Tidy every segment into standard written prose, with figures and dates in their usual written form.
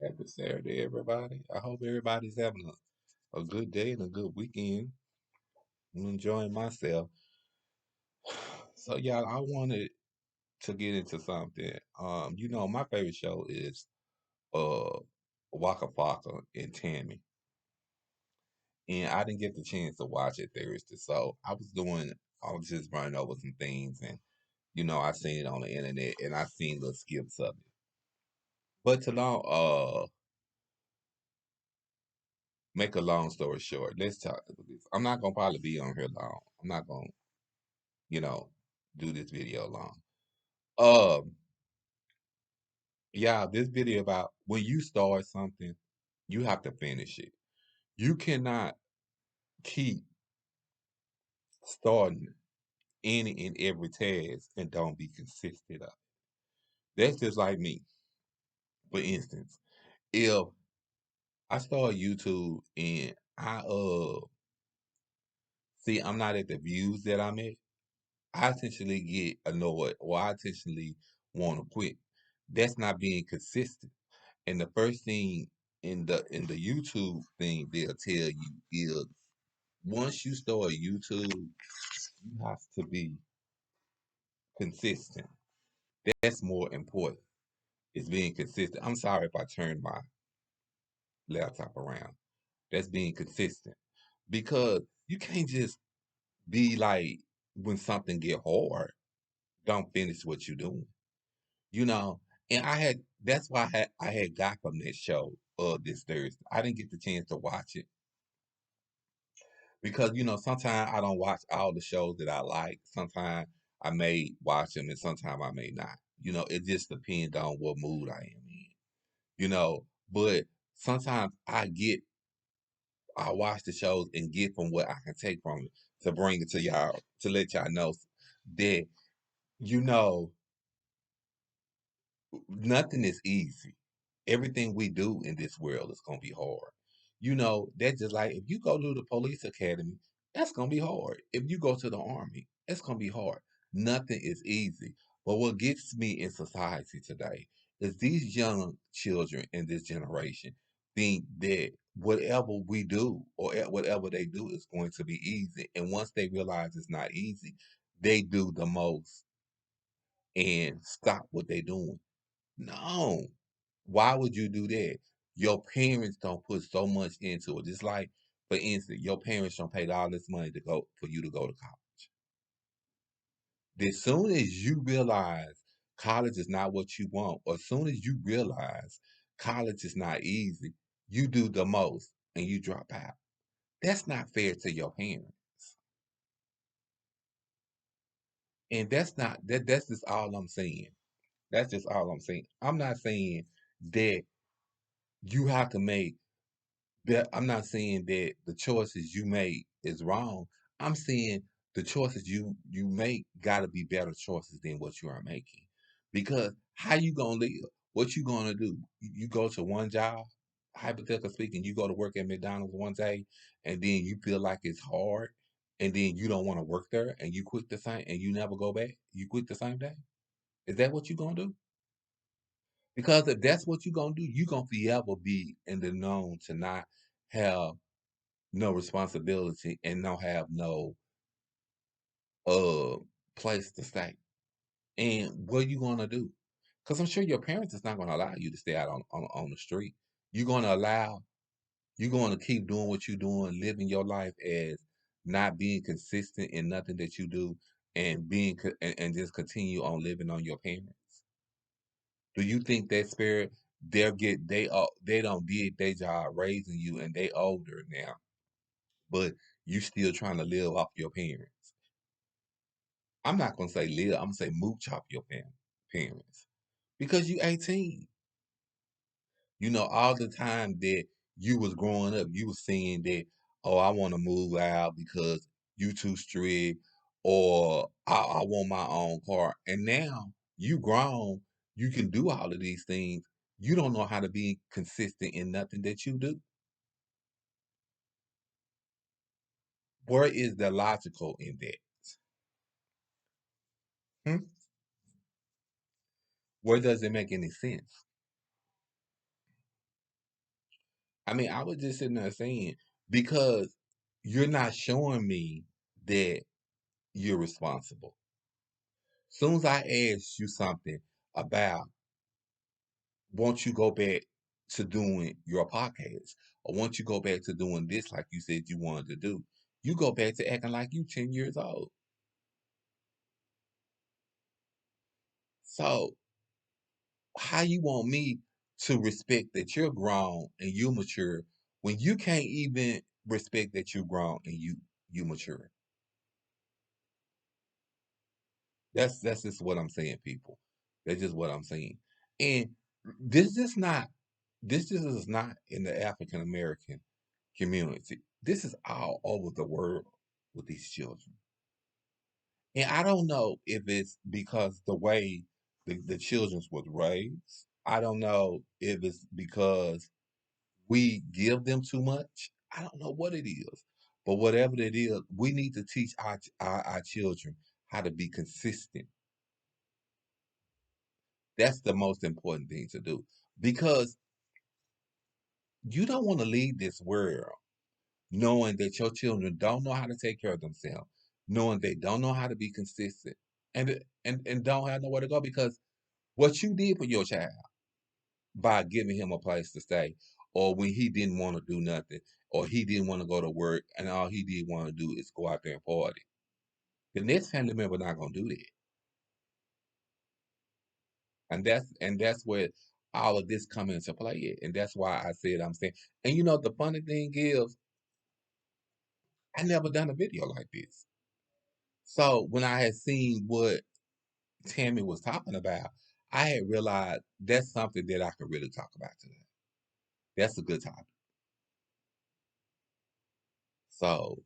Happy Saturday, everybody. I hope everybody's having a good day and a good weekend. I'm enjoying myself. So, y'all, I wanted to get into something. My favorite show is uh Waka Flocka and Tammy. And I didn't get the chance to watch it Thursday. So I was just running over some things and I seen it on the internet and I seen little skips of it. But to long make a long story short, let's talk. I'm not gonna probably be on here long. I'm not gonna you know, do this video long. Um, yeah, this video about when you start something, you have to finish it. You cannot keep starting any and every task and don't be consistent of it. That's just like me. For instance, if I start YouTube and I see I'm not at the views that I'm at, I essentially get annoyed or I essentially want to quit. That's not being consistent. And the first thing in the YouTube thing they'll tell you is once you start YouTube, you have to be consistent. That's more important. It's being consistent. I'm sorry if I turned my laptop around. That's being consistent. Because you can't just be like when something get hard, don't finish what you're doing. You know, and that's why I had got from that show this Thursday. I didn't get the chance to watch it because sometimes I don't watch all the shows that I like. Sometimes I may watch them, and sometimes I may not. It just depends on what mood I am in. You know, but sometimes I watch the shows and get from what I can take from it to bring it to y'all to let y'all know that you know nothing is easy. Everything we do in this world is gonna be hard. That's just like if you go to the police academy, that's gonna be hard. If you go to the army, it's gonna be hard. Nothing is easy. But what gets me in society today is these young children in this generation think that whatever we do or whatever they do is going to be easy. And once they realize it's not easy, they do the most and stop what they're doing. No. Why would you do that? Your parents don't put so much into it. Just like, for instance, your parents don't pay all this money to go for you to go to college. As soon as you realize college is not what you want, or as soon as you realize college is not easy, you do the most and you drop out. That's not fair to your parents. And that's just all I'm saying. That's just all I'm saying. I'm not saying that you have to make that I'm not saying that the choices you make is wrong. I'm saying the choices you make got to be better choices than what you are making. Because how you gonna live? What you gonna do? You go to one job, hypothetically speaking, you go to work at McDonald's one day, and then you feel like it's hard, and then you don't want to work there, and you quit the same, and you never go back. You quit the same day. Is that what you gonna do? Because if that's what you gonna do, you gonna forever be in the known to not have no responsibility and don't have no uh place to stay. And what you gonna do? Because I'm sure your parents is not gonna allow you to stay out on the street. You're gonna allow you're gonna keep doing what you're doing, living your life as not being consistent in nothing that you do and and just continue on living on your parents. Do you think that spirit they don't did their job raising you and they older now, but you still trying to live off your parents? I'm not gonna say live. I'm gonna say mooch off your parents because you 18. All the time that you was growing up, you was saying that, oh, I want to move out because you too strict, or I want my own car. And now you grown, you can do all of these things. You don't know how to be consistent in nothing that you do. Where is the logical in that? Hmm? Where does it make any sense? I mean, I was just sitting there saying, because you're not showing me that you're responsible. Soon as I ask you something about, won't you go back to doing your podcast, or won't you go back to doing this like you said you wanted to do, you go back to acting like you 10 years old. So how you want me to respect that you're grown and you mature when you can't even respect that you're grown and you mature? That's just what I'm saying, people. That's just what I'm saying. And this is not this is not in the African American community. This is all over the world with these children. And I don't know if it's because the way the children was raised. I don't know if it's because we give them too much. I don't know what it is. But whatever it is, we need to teach our children how to be consistent. That's the most important thing to do, because you don't want to leave this world knowing that your children don't know how to take care of themselves, knowing they don't know how to be consistent, and don't have nowhere to go, because what you did for your child by giving him a place to stay, or when he didn't want to do nothing, or he didn't want to go to work, and all he did want to do is go out there and party. The next family member not gonna do that, and that's where all of this come into play at. And that's why I said I'm saying. And the funny thing is, I never done a video like this. So when I had seen what Tammy was talking about, I had realized that's something that I could really talk about today. That's a good topic. So,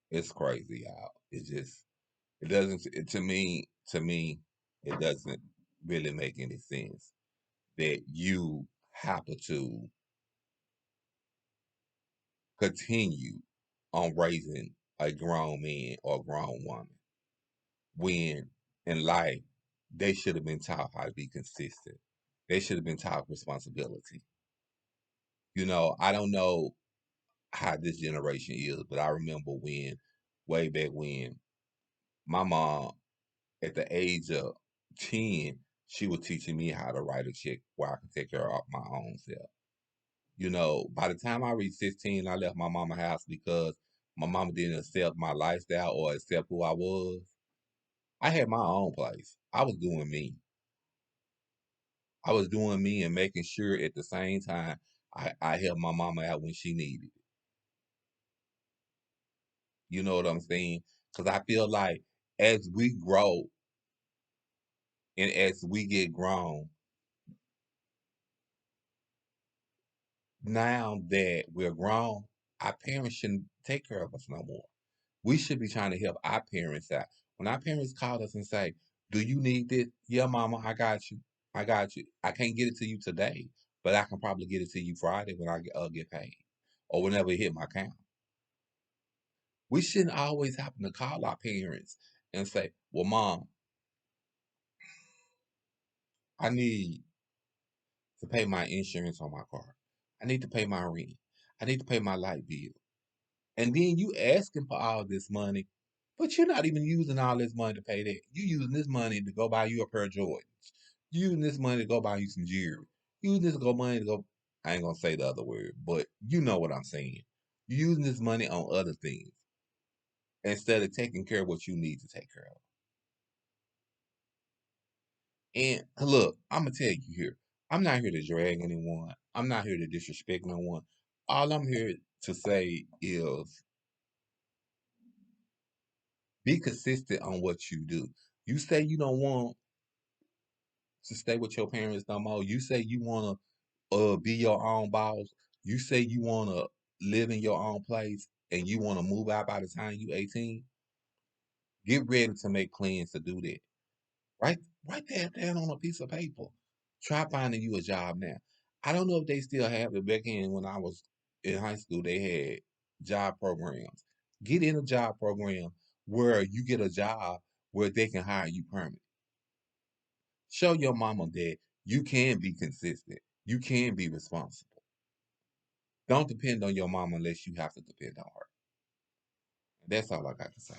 it's crazy, y'all. It doesn't, to me, it doesn't really make any sense that you have to continue on raising a grown man or a grown woman when in life they should have been taught how to be consistent. They should have been taught responsibility. I don't know how this generation is, but I remember way back when, my mom, at the age of 10, she was teaching me how to write a check where I could take care of my own self. By the time I reached 16, I left my mama's house because my mama didn't accept my lifestyle or accept who I was. I had my own place. I was doing me. I was doing me and making sure at the same time I helped my mama out when she needed it. You know what I'm saying? Because I feel like as we grow and as we get grown, now that we're grown, our parents shouldn't take care of us no more. We should be trying to help our parents out. When our parents call us and say, "Do you need this?" "Yeah, mama, I got you. I got you. I can't get it to you today, but I can probably get it to you Friday when I get paid, or whenever it hit my account." We shouldn't always happen to call our parents and say, "Well, mom, I need to pay my insurance on my car. I need to pay my rent. I need to pay my light bill." And then you asking for all this money, but you're not even using all this money to pay that. You using this money to go buy you a pair of Jordans. You using this money to go buy you some jewelry. You using this money to go. I ain't gonna say the other word, but you know what I'm saying. You using this money on other things instead of taking care of what you need to take care of. And look, I'm gonna tell you here. I'm not here to drag anyone. I'm not here to disrespect no one. All I'm here to say is be consistent on what you do. You say you don't want to stay with your parents no more. You say you want to be your own boss. You say you want to live in your own place and you want to move out by the time you 18. Get ready to make plans to do that. Write write that down on a piece of paper. Try finding you a job now. I don't know if they still have it. Back in when I was in high school, they had job programs. Get in a job program where you get a job where they can hire you permanent. Show your mama that you can be consistent. You can be responsible. Don't depend on your mama unless you have to depend on her. That's all I got to say.